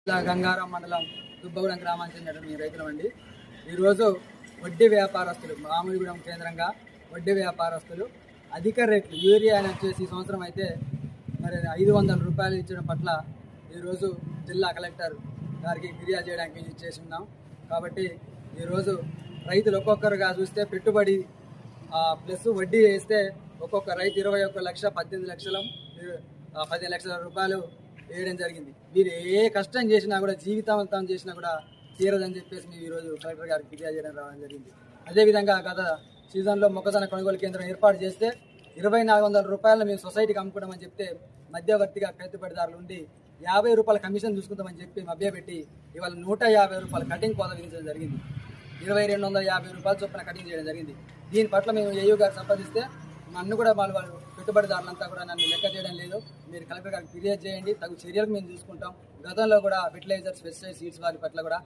గంగారం మండలం దుబ్బగూడెం గ్రామానికి చెందిన రైతులమండి. ఈరోజు వడ్డీ వ్యాపారస్తులు మామిడిగూడెం కేంద్రంగా వడ్డీ వ్యాపారస్తులు అధిక రేట్లు యూరియా అని వచ్చేసి ఈ సంవత్సరం అయితే మరి 500 రూపాయలు ఇచ్చడం పట్ల ఈరోజు జిల్లా కలెక్టర్ గారికి ఫిర్యాదు చేయడానికి చేసి ఉన్నాం. కాబట్టి ఈరోజు రైతులు ఒక్కొక్కరుగా చూస్తే పెట్టుబడి ప్లస్ వడ్డీ వేస్తే ఒక్కొక్క రైతు 21 లక్ష 15 లక్షల రూపాయలు వేయడం జరిగింది. మీరు ఏ కష్టం చేసినా కూడా జీవితాంతం చేసినా కూడా తీరదని చెప్పేసి మేము ఈరోజు కలెక్టర్ గారికి ఫిర్యాదు చేయడం రావడం జరిగింది. అదేవిధంగా గత సీజన్లో మొక్కజొన్న కొనుగోలు కేంద్రం ఏర్పాటు చేస్తే 2400 రూపాయలను మేము సొసైటీకి అమ్ముకుంటామని చెప్తే మధ్యవర్తిగా పెట్టుబడిదారులు ఉండి 50 రూపాయల కమిషన్ చూసుకుంటామని చెప్పి మభ్యపెట్టి ఇవాళ 150 రూపాయల కటింగ్ కోత విధించడం జరిగింది. 2250 రూపాయల చొప్పున కటింగ్ చేయడం జరిగింది. దీని పట్ల మేము ఏయూ గారు సంపాదిస్తే నన్ను కూడా వాళ్ళు పెట్టుబడిదారులంతా కూడా నన్ను లెక్క చేయడం లేదు. మీరు కలెక్టర్ గారికి ఫిర్యాదు చేయండి, తగు చర్యలకు మేము చూసుకుంటాం. గతంలో కూడా ఫెర్టిలైజర్స్ పెస్టిసైడ్ సీడ్స్ వారి పట్ల కూడా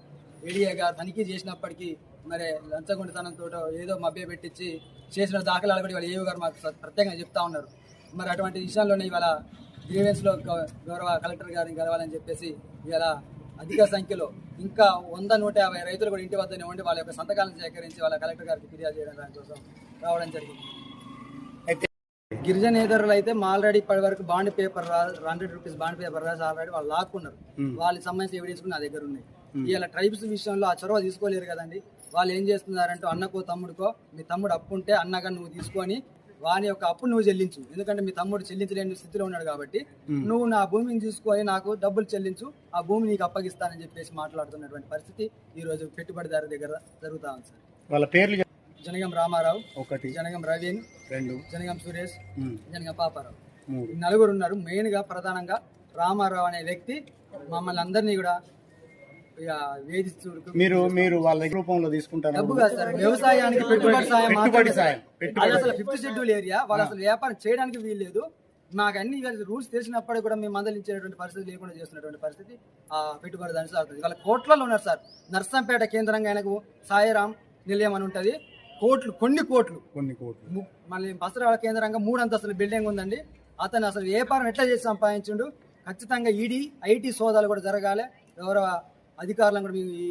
ఏడీఏ గారు తనిఖీ చేసినప్పటికీ మరి లంచగొండితనంతో ఏదో మభ్య పెట్టించి చేసిన దాఖలాలు కూడా ఇవాళ ఏయూ గారు మాకు ప్రత్యేకంగా చెప్తా ఉన్నారు. మరి అటువంటి విషయంలోనే ఇవాళ గ్రీవెన్స్లో గౌరవ కలెక్టర్ గారిని గెలవాలని చెప్పేసి ఇవాళ అధిక సంఖ్యలో ఇంకా 100-150 రైతులు కూడా ఇంటి వద్దనే ఉండి వాళ్ళ యొక్క సంతకాలను సేకరించి వాళ్ళ కలెక్టర్ గారికి ఫిర్యాదు చేయడం దానికోసం రావడం జరిగింది. గిరిజనేతరులు అయితే ఆల్రెడీ ఇప్పటి వరకు bond paper 100 rupees bond paper రాసి ఆల్రెడీ వాళ్ళు లాక్కున్నారు. వాళ్ళకి సంబంధించి ఎవిడెన్స్ నా దగ్గర ఉన్నాయి. ఇలా ట్రైబ్స్ విషయంలో ఆ చొరవ తీసుకోలేరు కదండి. వాళ్ళు ఏం చేస్తున్నారంటే అన్నకో తమ్ముడికో మీ తమ్ముడు అప్పు ఉంటే అన్నగా నువ్వు తీసుకొని వాని యొక్క అప్పు నువ్వు చెల్లించు, ఎందుకంటే మీ తమ్ముడు చెల్లించలేని స్థితిలో ఉన్నాడు కాబట్టి నువ్వు నా భూమిని తీసుకొని నాకు డబ్బులు చెల్లించు, ఆ భూమి నీకు అప్పగిస్తానని చెప్పేసి మాట్లాడుతున్నటువంటి పరిస్థితి ఈరోజు పెట్టుబడిదారు దగ్గర జరుగుతా ఉంది సార్. వాళ్ళ పేర్లు జనగం రామారావు, 1 జనగం రవీన్, 2 జనగం సురేష్, జనగం పాపారావు, 3 నలుగురు ఉన్నారు. మెయిన్ గా ప్రధానంగా రామారావు అనే వ్యక్తి మమ్మల్ని అందరినీ కూడా వేధిస్తూ మీరు వాళ్ళ రూపంలో తీసుకుంటారు. డబ్బు కాదు సార్, వ్యవసాయానికి పెట్టుబడి సాయం. అది అసలు 5th షెడ్యూల్ ఏరియా, వాళ్ళు అసలు వ్యాపారం చేయడానికి వీల్లేదు. మాకు అన్ని రూల్స్ తెలిసినప్పుడు కూడా మేము మందలించేటువంటి పరిస్థితి లేకుండా చేస్తున్నటువంటి పరిస్థితి ఆ పెట్టుబడిదారు సాగుతుంది. వాళ్ళ కోట్లలో ఉన్నారు సార్. నర్సంపేట కేంద్రంగా ఆయనకు సాయిరాం నిలయం అని ఉంటుంది. కొన్ని కోట్లు మళ్ళీ బసరాల కేంద్రంగా 3 అంతస్తుల బిల్డింగ్ ఉందండి. అతను అసలు వ్యాపారం ఎట్లా చేసి సంపాదించిండు. ఖచ్చితంగా ఈడీ ఐటీ సోదాలు కూడా జరగాలి. గౌరవ అధికారులను కూడా మేము ఈ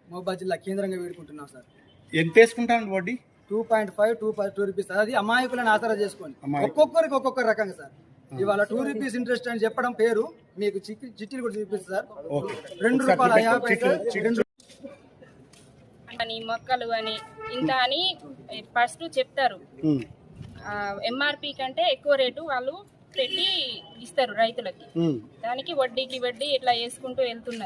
మహబూబాబాద్ జిల్లా కేంద్రంగా వేడుకుంటున్నాం సార్. ఎంత వేసుకుంటాను వడ్డీ? 2.5 రూపీస్. అది అమాయకులను ఆసరా చేసుకోండి. ఒక్కొక్కరికి ఒక్కొక్క రకంగా సార్. ఇవాళ 2 రూపీస్ ఇంట్రెస్ట్ అని చెప్పడం పేరు మీకు చిట్టీలు కూడా చూపిస్తుంది సార్. 2 రూపాయల 50 అని మొక్కలు అని ఇంత అని ఫస్ట్ చెప్తారు. ఎంఆర్పి కంటే ఎక్కువ రేటు వాళ్ళు పెట్టి ఇస్తారు రైతులకి. దానికి వడ్డీకి వడ్డీ ఇట్లా వేసుకుంటూ వెళ్తున్నారు.